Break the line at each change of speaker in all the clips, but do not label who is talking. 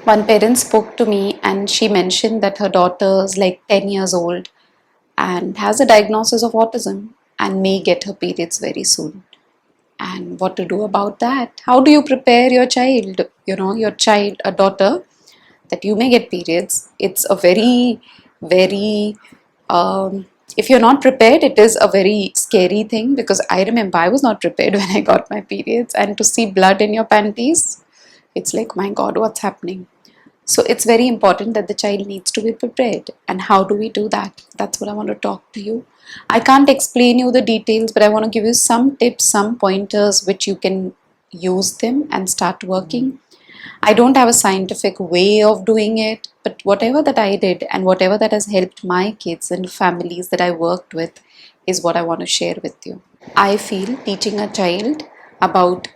One parent spoke to me and she mentioned that her daughter is like 10 years old and has a diagnosis of autism and may get her periods very soon. And what to do about that? How do you prepare your child, your child, a daughter, that you may get periods? It's a very, very, if you're not prepared, it is a very scary thing, because I remember I was not prepared when I got my periods, and to see blood in your panties, it's like, my God, what's happening? So it's very important that the child needs to be prepared. And how do we do that? That's what I want to talk to you. I can't explain you the details, but I want to give you some tips, some pointers which you can use them and start working. I don't have a scientific way of doing it, but whatever that I did and whatever that has helped my kids and families that I worked with is what I want to share with you. I feel teaching a child about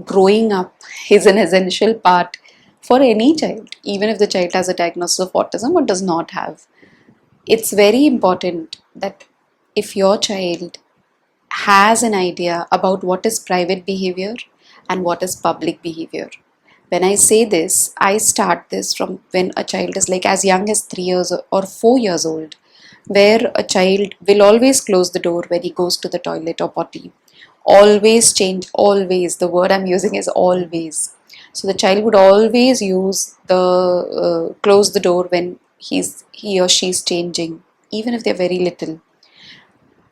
growing up is an essential part for any child, even if the child has a diagnosis of autism or does not have. It's very important that if your child has an idea about what is private behavior and what is public behavior. When I say this, I start this from when a child is like as young as 3 years or 4 years old, where a child will always close the door when he goes to the toilet or potty. Always change, always. The word I'm using is always. So the child would always use the close the door when he or she is changing, even if they're very little.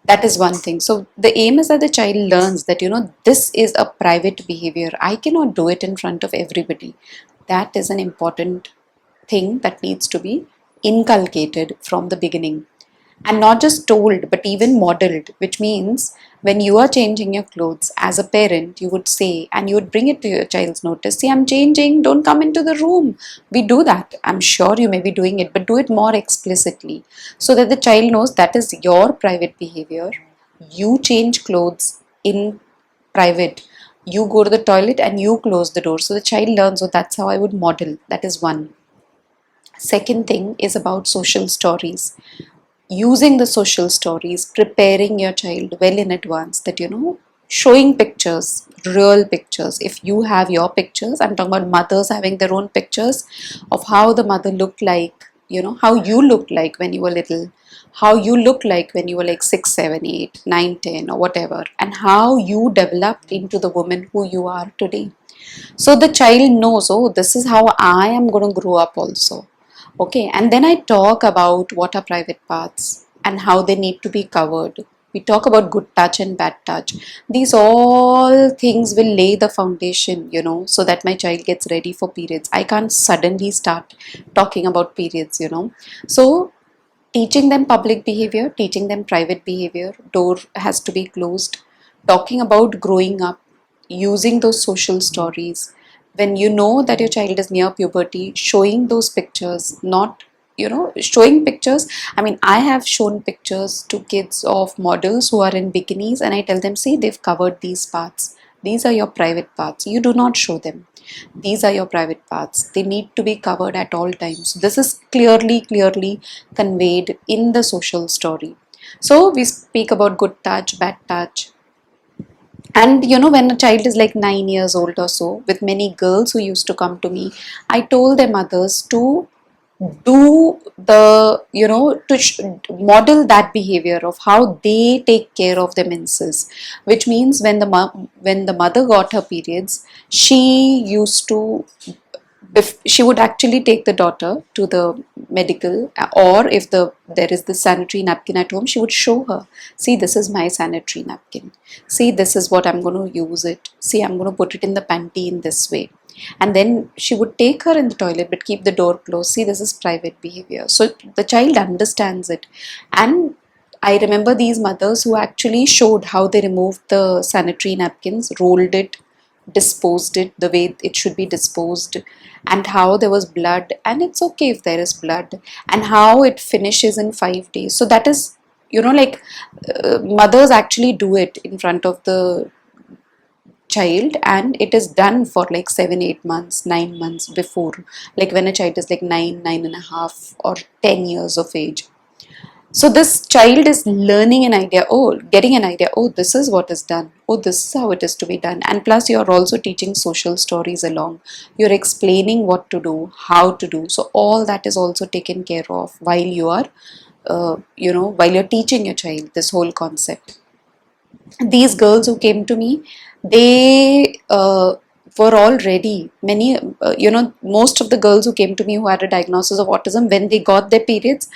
That is one thing. So the aim is that the child learns that this is a private behavior. I cannot do it in front of everybody. That is an important thing that needs to be inculcated from the beginning, and not just told but even modeled, which means when you are changing your clothes, as a parent you would say, and you would bring it to your child's notice, see, I'm changing, don't come into the room. We do that. I'm sure you may be doing it, but do it more explicitly, so that the child knows that is your private behavior. You change clothes in private, you go to the toilet and you close the door, so the child learns. So that's how I would model. That is one. Second thing is about social stories. Using the social stories, preparing your child well in advance, that showing pictures, real pictures. If you have your pictures, I'm talking about mothers having their own pictures of how the mother looked like, how you looked like when you were little, how you looked like when you were like 6, 7, 8, 9, 10, or whatever, and how you developed into the woman who you are today. So the child knows, oh, this is how I am going to grow up also. Okay, and then I talk about what are private parts and how they need to be covered. We talk about good touch and bad touch. These all things will lay the foundation, so that my child gets ready for periods. I can't suddenly start talking about periods. So teaching them public behavior, teaching them private behavior, door has to be closed, talking about growing up, using those social stories. When you know that your child is near puberty, showing those pictures, not showing pictures. I mean, I have shown pictures to kids of models who are in bikinis, and I tell them, see, they've covered these parts. These are your private parts. You do not show them. These are your private parts. They need to be covered at all times. This is clearly conveyed in the social story. So we speak about good touch, bad touch. And when a child is like 9 years old or so, with many girls who used to come to me, I told their mothers to do the model that behavior of how they take care of the menses, which means when the mother got her periods, she used to, she would actually take the daughter to the medical, or if there is the sanitary napkin at home, she would show her, see, this is my sanitary napkin, see, this is what I'm going to use it, see, I'm going to put it in the panty in this way. And then she would take her in the toilet but keep the door closed. See, this is private behavior. So the child understands it. And I remember these mothers who actually showed how they removed the sanitary napkins, rolled it, disposed it the way it should be disposed, and how there was blood, and it's okay if there is blood, and how it finishes in 5 days. So that is, like, mothers actually do it in front of the child, and it is done for like 7, 8 months, 9 months before, like when a child is like 9, 9.5, or 10 years of age. So this child is learning an idea, oh, getting an idea, oh, this is what is done, oh, this is how it is to be done. And plus, you're also teaching social stories along. You're explaining what to do, how to do. So all that is also taken care of while you are, while you're teaching your child this whole concept. These girls who came to me, they were already many, most of the girls who came to me who had a diagnosis of autism, when they got their periods,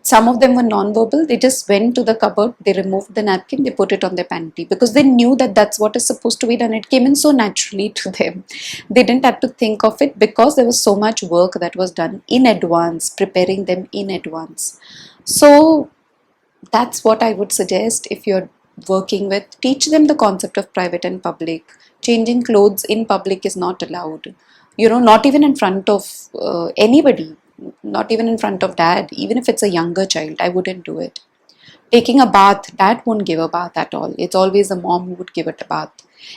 some of them were non-verbal. They just went to the cupboard, they removed the napkin, they put it on their panty because they knew that that's what is supposed to be done. It came in so naturally to them. They didn't have to think of it because there was so much work that was done in advance, preparing them in advance. So that's what I would suggest. If you're working with, teach them the concept of private and public. Changing clothes in public is not allowed, not even in front of anybody, not even in front of dad. Even if it's a younger child, I wouldn't do it. Taking a bath, dad won't give a bath at all. It's always the mom who would give it a bath.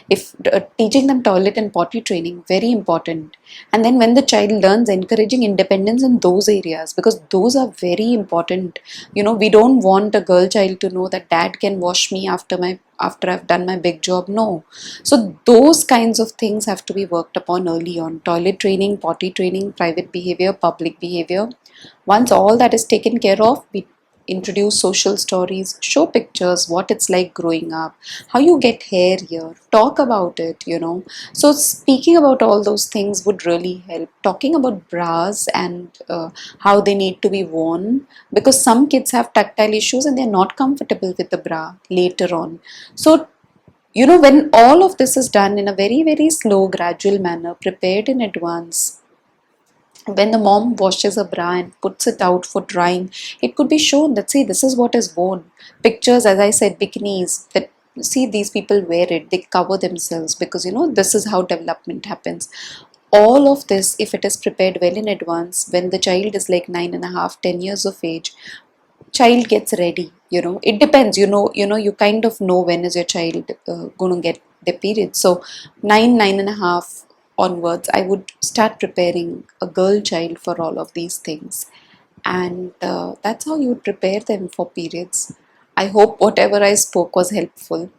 If teaching them toilet and potty training, very important. And then when the child learns, encouraging independence in those areas, because those are very important. We don't want a girl child to know that dad can wash me after I've done my big job. No. So those kinds of things have to be worked upon early on. Toilet training, potty training, private behavior, public behavior. Once all that is taken care of, we introduce social stories, show pictures, what it's like growing up, how you get hair here, talk about it. So speaking about all those things would really help. Talking about bras and how they need to be worn, because some kids have tactile issues and they're not comfortable with the bra later on. So when all of this is done in a very, very slow, gradual manner, prepared in advance, when the mom washes a bra and puts it out for drying, it could be shown that, see, this is what is worn. Pictures, as I said, bikinis, that, see, these people wear it, they cover themselves because this is how development happens. All of this, if it is prepared well in advance, when the child is like 9.5, 10 years of age, child gets ready. It depends. You kind of know when is your child going to get their period. So 9.5 onwards, I would start preparing a girl child for all of these things, and that's how you would prepare them for periods. I hope whatever I spoke was helpful.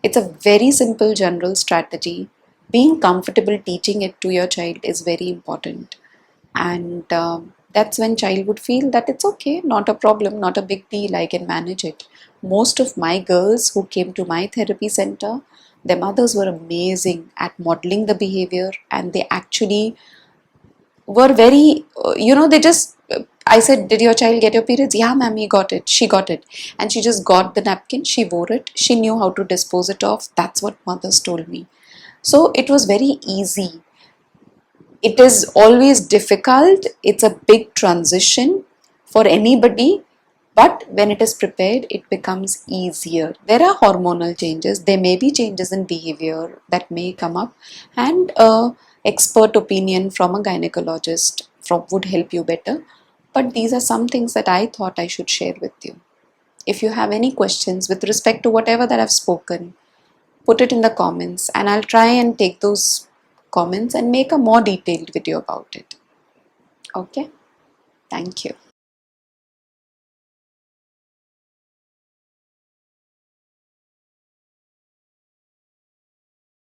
It's a very simple general strategy. Being comfortable teaching it to your child is very important, and that's when child would feel that it's okay, not a problem, not a big deal, I can manage it. Most of my girls who came to my therapy center, their mothers were amazing at modeling the behavior, and they actually were very they just I said, did your child get your periods? Yeah, ma'am, he got it, she got it. And she just got the napkin, she wore it, she knew how to dispose it off. That's what mothers told me. So it was very easy. It is always difficult, it's a big transition for anybody, but when it is prepared, it becomes easier. There are hormonal changes, there may be changes in behavior that may come up, and expert opinion from a gynecologist would help you better. But these are some things that I thought I should share with you. If you have any questions with respect to whatever that I've spoken, put it in the comments and I'll try and take those comments and make a more detailed video about it. Okay, thank you.